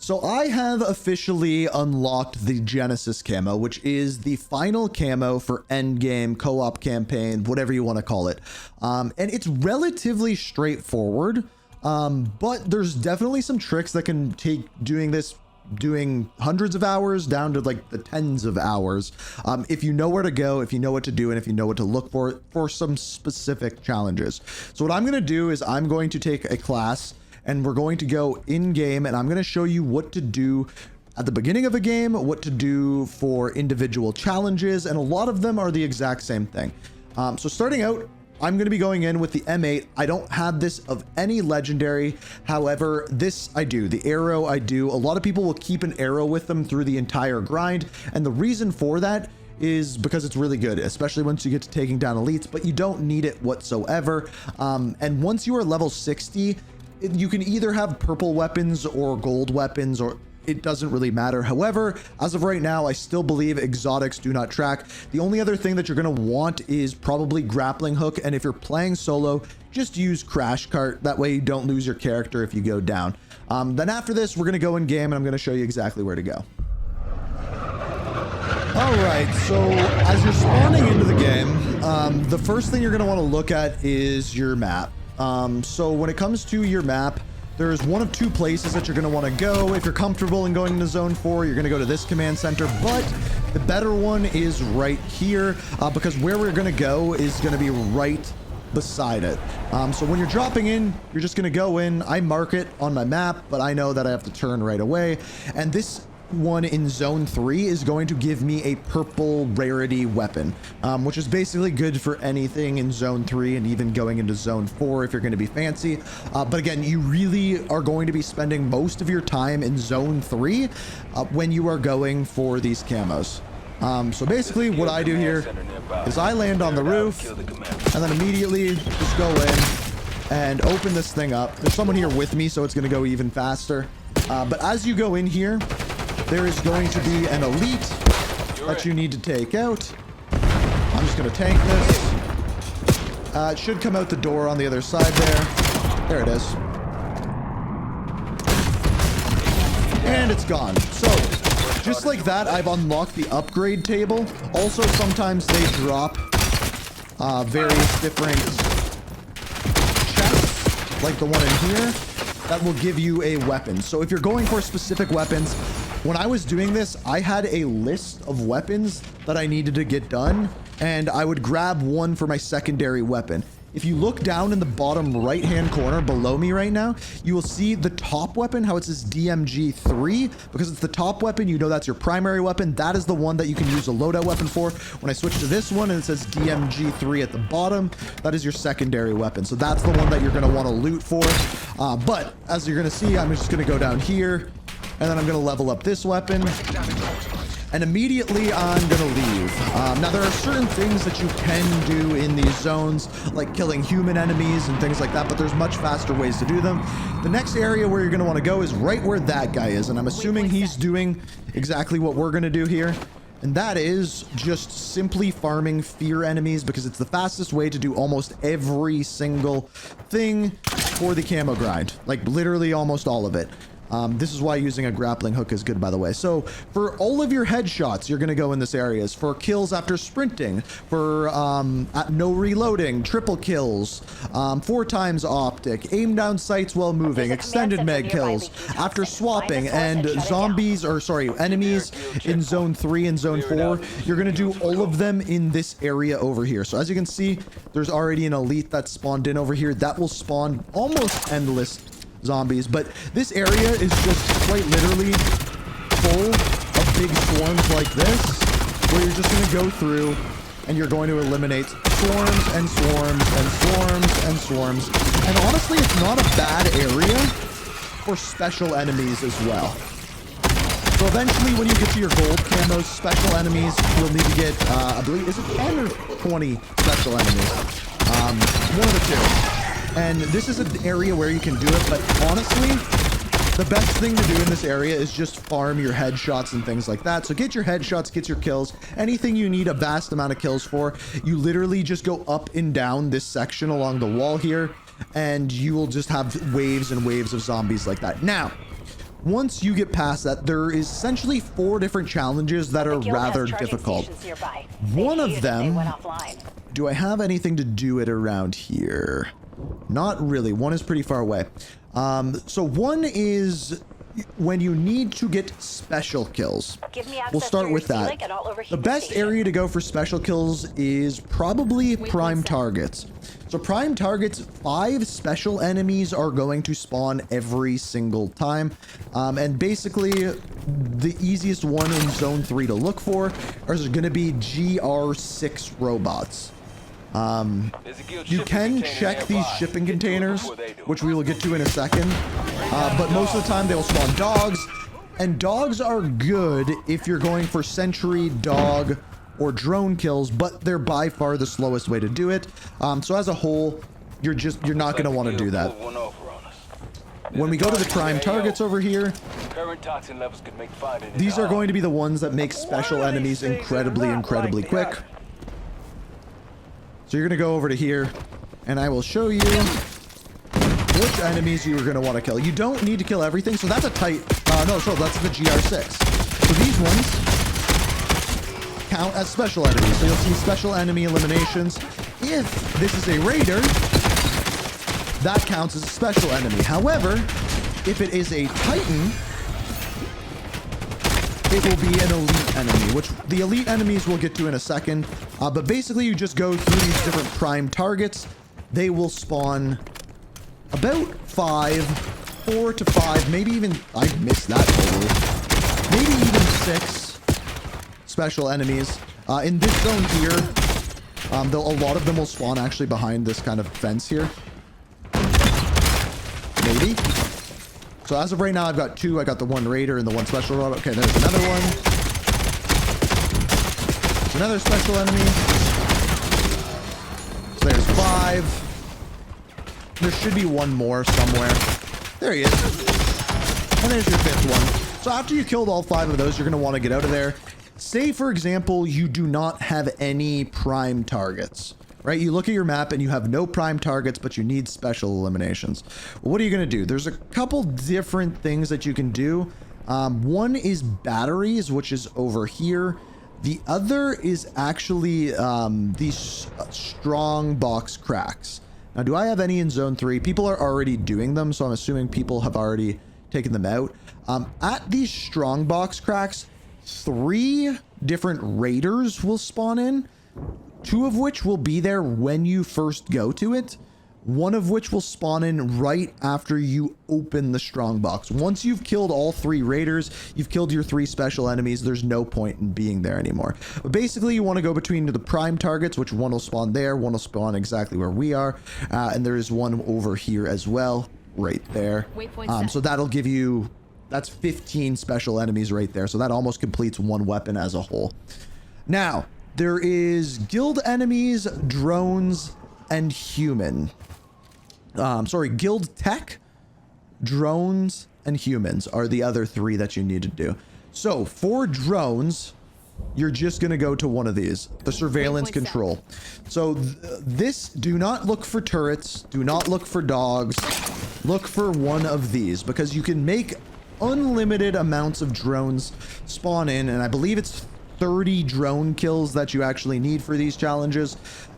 So I have officially unlocked the Genesis Camo, which is the final camo for Endgame, co-op campaign, whatever you want to call it. And it's relatively straightforward, but there's definitely some tricks that can take doing hundreds of hours down to like the tens of hours, if you know where to go, if you know what to do, and if you know what to look for some specific challenges. So what I'm going to do is I'm going to take a class and we're going to go in game, and I'm going to show you what to do at the beginning of a game, what to do for individual challenges, and a lot of them are the exact same thing. So starting out, I'm going to be going in with the M8. I don't have this of any legendary. However, this I do. The arrow I do. A lot of people will keep an arrow with them through the entire grind. And the reason for that is because it's really good, especially once you get to taking down elites, but you don't need it whatsoever. And once you are level 60, you can either have purple weapons or gold weapons, or it doesn't really matter. However, as of right now, I still believe exotics do not track. The only other thing that you're going to want is probably grappling hook. And if you're playing solo, just use crash cart. That way you don't lose your character if you go down. Then after this, we're going to go in game and I'm going to show you exactly where to go. All right, so as you're spawning into the game, the first thing you're going to want to look at is your map. So when it comes to your map, there's one of two places that you're going to want to go. If you're comfortable in going into zone 4, you're going to go to this command center, but the better one is right here, because where we're going to go is going to be right beside it. So when you're dropping in, you're just going to go in. I mark it on my map, but I know that I have to turn right away. And this one in zone 3 is going to give me a purple rarity weapon, which is basically good for anything in zone 3 and even going into zone 4 if you're going to be fancy. But again, you really are going to be spending most of your time in zone 3 when you are going for these camos. So basically what I do here is I land on the roof and then immediately just go in and open this thing up. There's someone here with me, so it's going to go even faster. But as you go in here, there is going to be an elite that you need to take out. I'm just going to tank this. It should come out the door on the other side there. There it is. And it's gone. So, just like that, I've unlocked the upgrade table. Also, sometimes they drop various different chests, like the one in here, that will give you a weapon. So if you're going for specific weapons, when I was doing this, I had a list of weapons that I needed to get done, and I would grab one for my secondary weapon. If you look down in the bottom right-hand corner below me right now, you will see the top weapon, how it says DMG 3, because it's the top weapon, you know that's your primary weapon. That is the one that you can use a loadout weapon for. When I switch to this one and it says DMG 3 at the bottom, that is your secondary weapon. So that's the one that you're going to want to loot for. But as you're going to see, I'm just going to go down here, and then I'm going to level up this weapon. And immediately I'm going to leave. Now, there are certain things that you can do in these zones, like killing human enemies and things like that, but there's much faster ways to do them. The next area where you're going to want to go is right where that guy is, and I'm assuming he's doing exactly what we're going to do here. And that is just simply farming fear enemies, because it's the fastest way to do almost every single thing for the camo grind. Like, literally almost all of it. This is why using a grappling hook is good, by the way. So for all of your headshots, you're going to go in this areas. For kills after sprinting, for no reloading, triple kills, 4 times optic, aim down sights while moving, extended mag kills, after swapping, and zombies, or sorry, enemies in zone 3 and zone 4, you're going to do all of them in this area over here. So as you can see, there's already an elite that's spawned in over here. That will spawn almost endless zombies, but this area is just quite literally full of big swarms like this, where you're just going to go through and you're going to eliminate swarms and swarms and swarms and swarms. And honestly, it's not a bad area for special enemies as well. So eventually, when you get to your gold camos, special enemies will need to get, I believe, is it 10 or 20 special enemies? One of the two. And this is an area where you can do it, but honestly, the best thing to do in this area is just farm your headshots and things like that. So get your headshots, get your kills, anything you need a vast amount of kills for. You literally just go up and down this section along the wall here, and you will just have waves and waves of zombies like that. Now, once you get past that, there is essentially 4 different challenges that are rather difficult. One of them, do I have anything to do it around here? Not really. One is pretty far away. So one is when you need to get special kills. We'll start with that. The best area to go for special kills is probably prime targets. So prime targets, 5 special enemies are going to spawn every single time. And basically the easiest one in zone 3 to look for is going to be GR6 robots. You can check these shipping containers, which we will get to in a second, but most of the time they will spawn dogs, and dogs are good if you're going for sentry, dog, or drone kills, but they're by far the slowest way to do it. So as a whole, you're not going to want to do that. When we go to the prime targets over here, these are going to be the ones that make special enemies incredibly quick. So you're going to go over to here, and I will show you which enemies you are going to want to kill. You don't need to kill everything, so that's a tight... so that's the GR6. So these ones count as special enemies. So you'll see special enemy eliminations. If this is a raider, that counts as a special enemy. However, if it is a Titan, it will be an elite enemy, which the elite enemies we'll get to in a second. But basically, you just go through these different prime targets. They will spawn about 4 to 5, maybe even, I missed that totally, maybe even 6 special enemies. In this zone here, a lot of them will spawn actually behind this kind of fence here. Maybe. So as of right now, I've got 2. I got the 1 raider and the 1 special robot. Okay, there's another one. There's another special enemy. So there's 5. There should be 1 more somewhere. There he is. And there's your 5th one. So after you killed all 5 of those, you're going to want to get out of there. Say, for example, you do not have any prime targets. Right? You look at your map and you have no prime targets, but you need special eliminations. Well, what are you going to do? There's a couple different things that you can do. One is batteries, which is over here. The other is actually these strong box cracks. Now, do I have any in zone 3? People are already doing them, so I'm assuming people have already taken them out. At these strong box cracks, 3 different raiders will spawn in. 2 of which will be there when you first go to it. 1 of which will spawn in right after you open the strong box. Once you've killed all 3 raiders, you've killed your 3 special enemies, there's no point in being there anymore. But basically, you want to go between the prime targets, which 1 will spawn there, 1 will spawn exactly where we are, and there is 1 over here as well, right there. So that'll give you... That's 15 special enemies right there. So that almost completes 1 weapon as a whole. Now... there is guild enemies, drones, and human. Guild tech, drones, and humans are the other 3 that you need to do. So for drones, you're just going to go to one of these, the surveillance control. So do not look for turrets. Do not look for dogs. Look for one of these because you can make unlimited amounts of drones spawn in. And I believe it's 30 drone kills that you actually need for these challenges.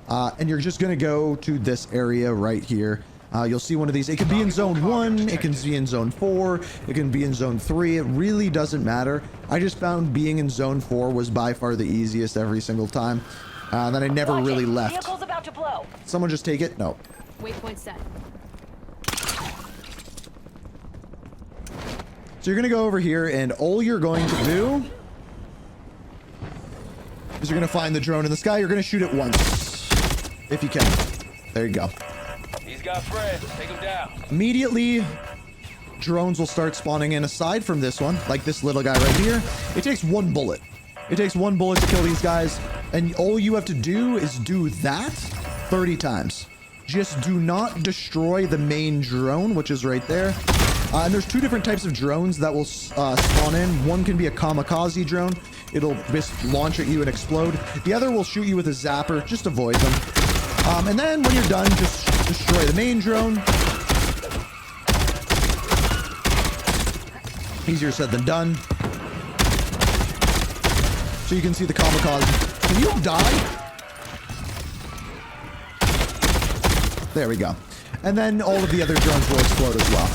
And you're just going to go to this area right here. You'll see one of these. It can be in zone 1, it can be in zone 4, it can be in zone 3. It really doesn't matter. I just found being in zone 4 was by far the easiest every single time. That I never really left. Vehicle's about to blow. Someone just take it? No. Waypoint set. So you're going to go over here and all you're going to do is you're going to find the drone in the sky. You're going to shoot it once. If you can. There you go. He's got friends. Take him down. Immediately, drones will start spawning in aside from this one, like this little guy right here. It takes 1 bullet. It takes 1 bullet to kill these guys. And all you have to do is do that 30 times. Just do not destroy the main drone, which is right there. And there's 2 different types of drones that will spawn in. One can be a kamikaze drone. It'll just launch at you and explode. The other will shoot you with a zapper. Just avoid them. And then when you're done, just destroy the main drone. Easier said than done. So you can see the kamikaze. Can you die? There we go. And then all of the other drones will explode as well.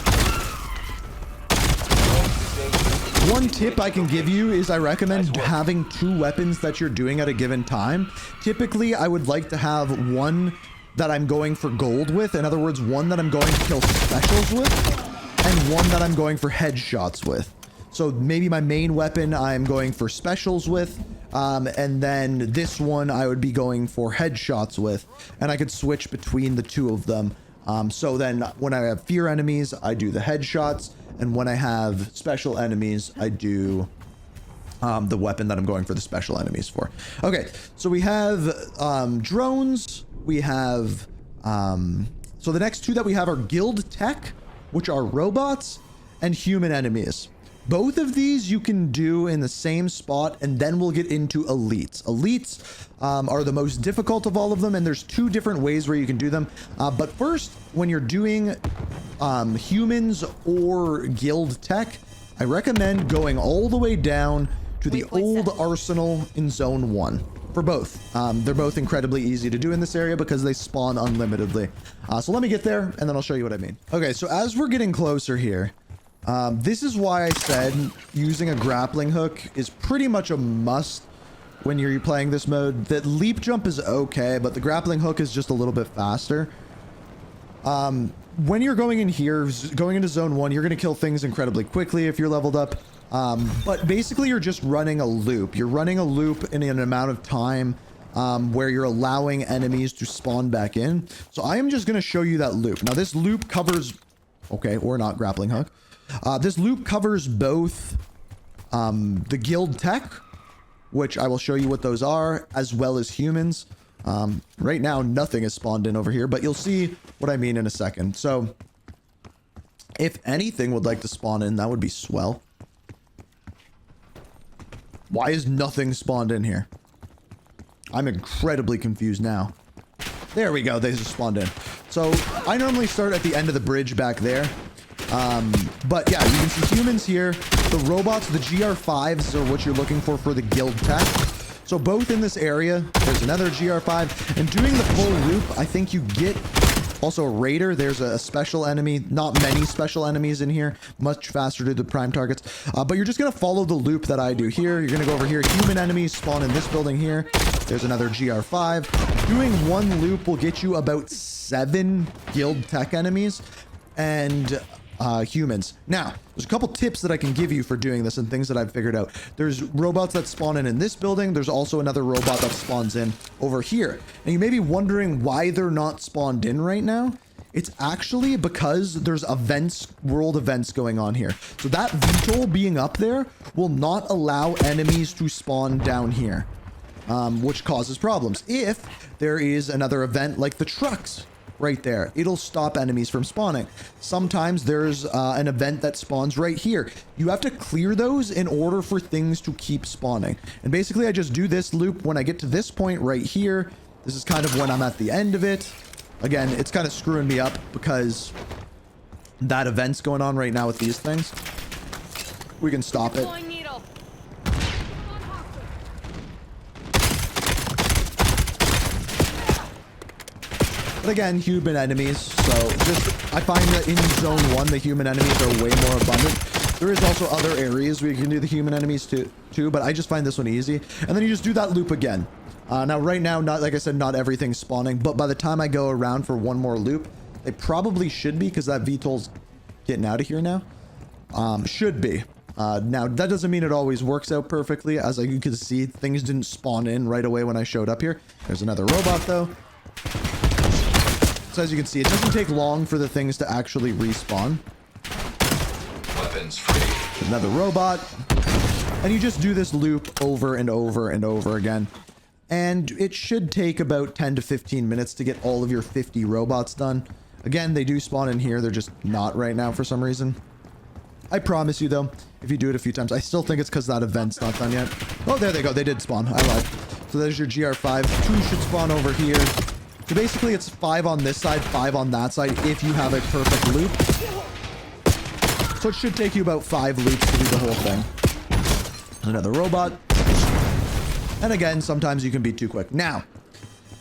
One tip I can give you is I recommend having 2 weapons that you're doing at a given time. Typically, I would like to have one that I'm going for gold with. In other words, one that I'm going to kill specials with, and one that I'm going for headshots with. So maybe my main weapon I'm going for specials with, and then this one I would be going for headshots with, and I could switch between the 2 of them. So then when I have fear enemies, I do the headshots, and when I have special enemies, I do the weapon that I'm going for the special enemies for. Okay, so we have drones, we have so the next 2 that we have are guild tech, which are robots, and human enemies. Both of these you can do in the same spot, and then we'll get into elites. Elites are the most difficult of all of them, and there's 2 different ways where you can do them. But first, when you're doing humans or guild tech, I recommend going all the way down to the old arsenal in zone 1 for both. They're both incredibly easy to do in this area because they spawn unlimitedly. So let me get there, and then I'll show you what I mean. Okay, so as we're getting closer here, this is why I said using a grappling hook is pretty much a must when you're playing this mode. That leap jump is okay, but the grappling hook is just a little bit faster. When you're going in here, going into zone 1, you're going to kill things incredibly quickly if you're leveled up. But basically you're just running a loop. You're running a loop in an amount of time where you're allowing enemies to spawn back in. So I am just going to show you that loop. Now this loop covers, okay, or not grappling hook. This loop covers both the guild tech, which I will show you what those are, as well as humans. Right now, nothing is spawned in over here, but you'll see what I mean in a second. So, if anything would like to spawn in, that would be swell. Why is nothing spawned in here? I'm incredibly confused now. There we go, they just spawned in. So, I normally start at the end of the bridge back there. But yeah, you can see humans here. The robots, the GR5s are what you're looking for the guild tech. So both in this area, there's another GR5, and doing the full loop, I think you get also a raider. There's a special enemy, not many special enemies in here, much faster to the prime targets. But you're just going to follow the loop that I do here. You're going to go over here. Human enemies spawn in this building here. There's another GR5. Doing one loop will get you about 7 guild tech enemies and humans. Now, there's a couple tips that I can give you for doing this and things that I've figured out. There's robots that spawn in this building. There's also another robot that spawns in over here. And you may be wondering why they're not spawned in right now. It's actually because there's events, world events going on here. So that VTOL being up there will not allow enemies to spawn down here, which causes problems. If there is another event like the trucks right there, it'll stop enemies from spawning. Sometimes there's an event that spawns right here. You have to clear those in order for things to keep spawning. And basically I just do this loop when I get to this point right here. This is kind of when I'm at the end of it. Again, it's kind of screwing me up because that event's going on right now with these things. We can stop it. But again, human enemies. So just, I find that in zone 1, the human enemies are way more abundant. There is also other areas where you can do the human enemies too, but I just find this one easy. And then you just do that loop again. Now, right now, not like I said, not everything's spawning, but by the time I go around for one more loop, they probably should be because that VTOL's getting out of here now. Should be. Now, that doesn't mean it always works out perfectly. As you can see, things didn't spawn in right away when I showed up here. There's another robot, though. So as you can see, it doesn't take long for the things to actually respawn. Weapons free. Another robot. And you just do this loop over and over and over again. And it should take about 10 to 15 minutes to get all of your 50 robots done. Again, they do spawn in here. They're just not right now for some reason. I promise you, though, if you do it a few times, I still think it's because that event's not done yet. Oh, there they go. They did spawn. I lied. So there's your GR5. 2 should spawn over here. So basically, it's 5 on this side, 5 on that side, if you have a perfect loop. So it should take you about 5 loops to do the whole thing. Another robot. And again, sometimes you can be too quick. Now,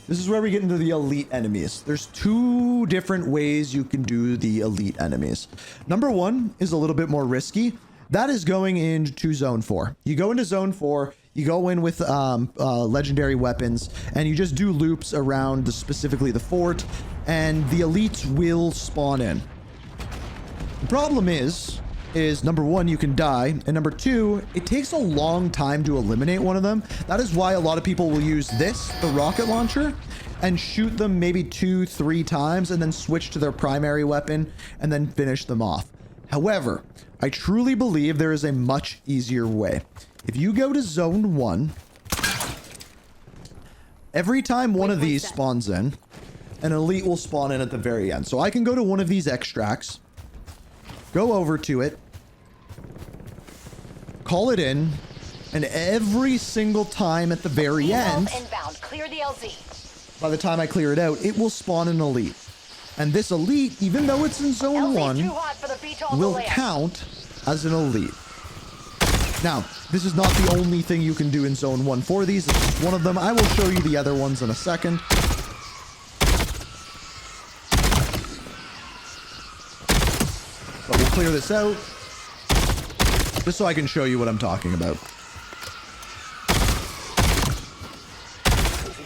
this is where we get into the elite enemies. There's 2 different ways you can do the elite enemies. Number 1 is a little bit more risky. That is going into Zone 4. You go into Zone 4, you go in with legendary weapons, and you just do loops around specifically the fort, and the elites will spawn in. The problem is number 1, you can die, and number 2, it takes a long time to eliminate one of them. That is why a lot of people will use this, the rocket launcher, and shoot them maybe 2-3 times and then switch to their primary weapon and then finish them off. However, I truly believe there is a much easier way. If you go to Zone 1, every time one of these spawns in, an elite will spawn in at the very end. So I can go to one of these extracts, go over to it, call it in, and every single time at the very end, clear the LZ. by the time I clear it out, it will spawn an elite. And this elite, even though it's in Zone 1, will count as an elite. Now, this is not the only thing you can do in Zone 1 for these. It's just one of them. I will show you the other ones in a second. But we'll clear this out, just so I can show you what I'm talking about.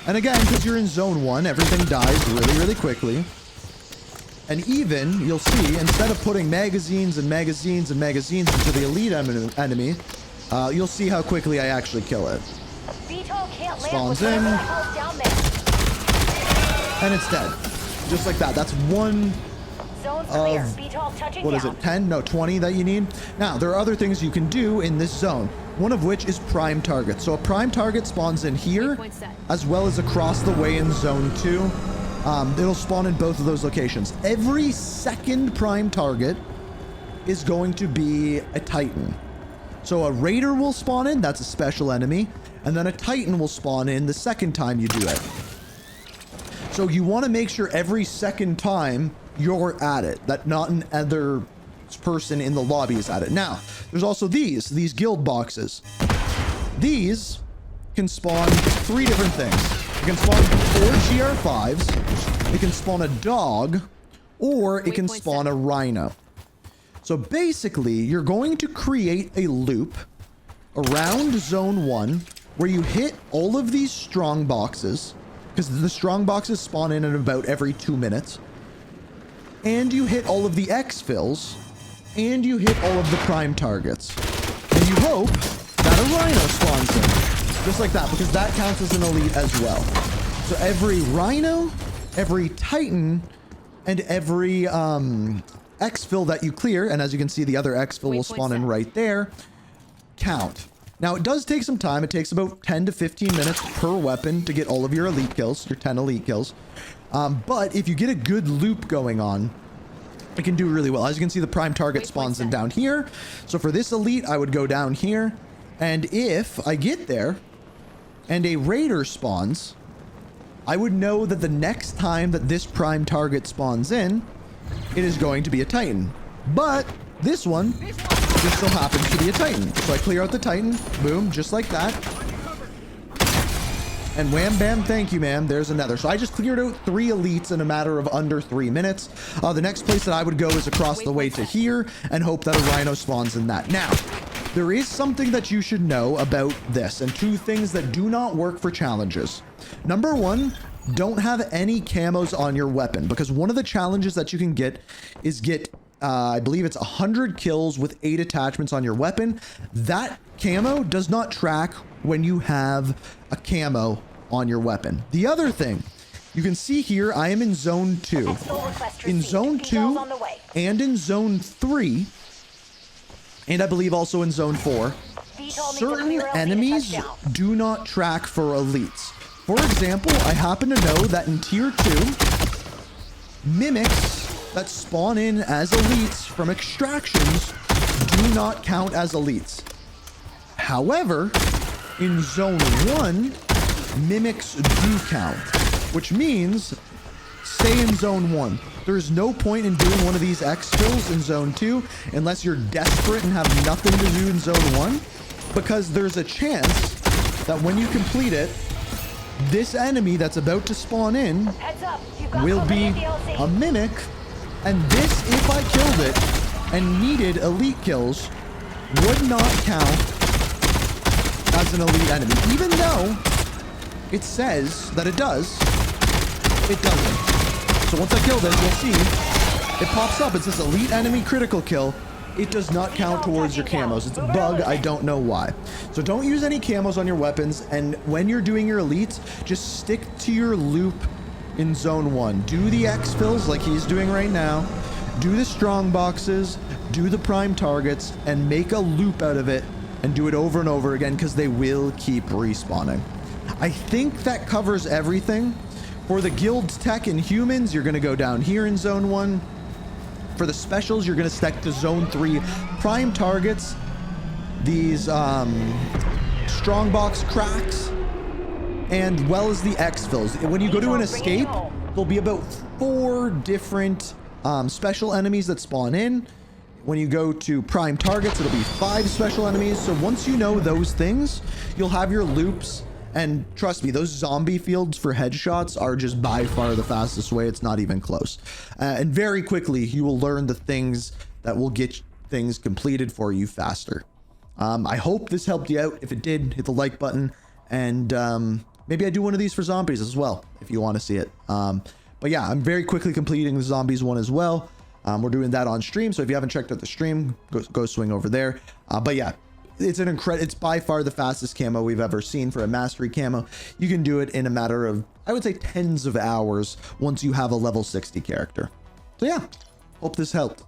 And again, because you're in Zone 1, everything dies really, really quickly. And even, you'll see, instead of putting magazines and magazines and magazines into the elite enemy, you'll see how quickly I actually kill it. Spawns in. And it's dead. Just like that. That's one of, what is it, 10? No, 20 that you need. Now, there are other things you can do in this zone, one of which is prime target. So a prime target spawns in here, as well as across the way in Zone 2. It'll spawn in both of those locations. Every second prime target is going to be a Titan. So a Raider will spawn in, that's a special enemy, and then a Titan will spawn in the second time you do it. So you want to make sure every second time you're at it, that not another person in the lobby is at it. Now, there's also these guild boxes. These can spawn 3 different things. It can spawn 4 GR5s, it can spawn a dog, or it can spawn a rhino. So basically, you're going to create a loop around Zone 1 where you hit all of these strong boxes, because the strong boxes spawn in at about every 2 minutes, and you hit all of the exfils, and you hit all of the prime targets. And you hope that a rhino spawns in. Just like that, because that counts as an elite as well. So every rhino, every Titan, and every exfil that you clear, and as you can see, the other exfil will spawn in right there, count. Now, it does take some time. It takes about 10 to 15 minutes per weapon to get all of your elite kills, your 10 elite kills. But if you get a good loop going on, it can do really well. As you can see, the prime target spawns in down here. So for this elite, I would go down here. And if I get there and a Raider spawns, I would know that the next time that this prime target spawns in, it is going to be a Titan. But this one just so happens to be a Titan. So I clear out the Titan, boom, just like that. And wham bam, thank you, ma'am. There's another. So I just cleared out 3 elites in a matter of under 3 minutes. The next place that I would go is across the way to here and hope that a rhino spawns in that. Now, there is something that you should know about this, and 2 things that do not work for challenges. Number 1, don't have any camos on your weapon, because one of the challenges that you can get is I believe it's 100 kills with 8 attachments on your weapon. That camo does not track when you have a camo on your weapon. The other thing, you can see here, I am in Zone 2. In Zone 2 and in Zone 3, and I believe also in Zone 4, certain enemies do not track for elites. For example, I happen to know that in Tier 2, mimics that spawn in as elites from extractions do not count as elites. However, in Zone 1, mimics do count, which means stay in zone 1. There's no point in doing one of these exfils in zone 2 unless you're desperate and have nothing to do in zone 1, because there's a chance that when you complete it, this enemy that's about to spawn in will be a mimic, and this, if I killed it and needed elite kills, would not count as an elite enemy. Even though it says that it does, it doesn't. So once I kill this, you'll see it pops up. It says elite enemy critical kill. It does not count towards your camos. It's a bug. I don't know why. So don't use any camos on your weapons. And when you're doing your elites, just stick to your loop in zone 1. Do the exfils like he's doing right now. Do the strong boxes. Do the prime targets. And make a loop out of it. And do it over and over again, because they will keep respawning. I think that covers everything. For the guild's tech and humans, you're going to go down here in zone 1. For the specials, you're going to stick to zone 3 prime targets, these strong box cracks, and well as the exfils. When you go to an escape, there'll be about 4 different special enemies that spawn in. When you go to prime targets, it'll be 5 special enemies. So once you know those things, you'll have your loops. And trust me, those zombie fields for headshots are just by far the fastest way. It's not even close. And very quickly, you will learn the things that will get things completed for you faster. I hope this helped you out. If it did, hit the like button. And maybe I do one of these for zombies as well, if you want to see it. But yeah, I'm very quickly completing the zombies one as well. We're doing that on stream. So if you haven't checked out the stream, go swing over there. But yeah. It's by far the fastest camo we've ever seen for a mastery camo. You can do it in a matter of, I would say, tens of hours once you have a level 60 character. So yeah, hope this helped.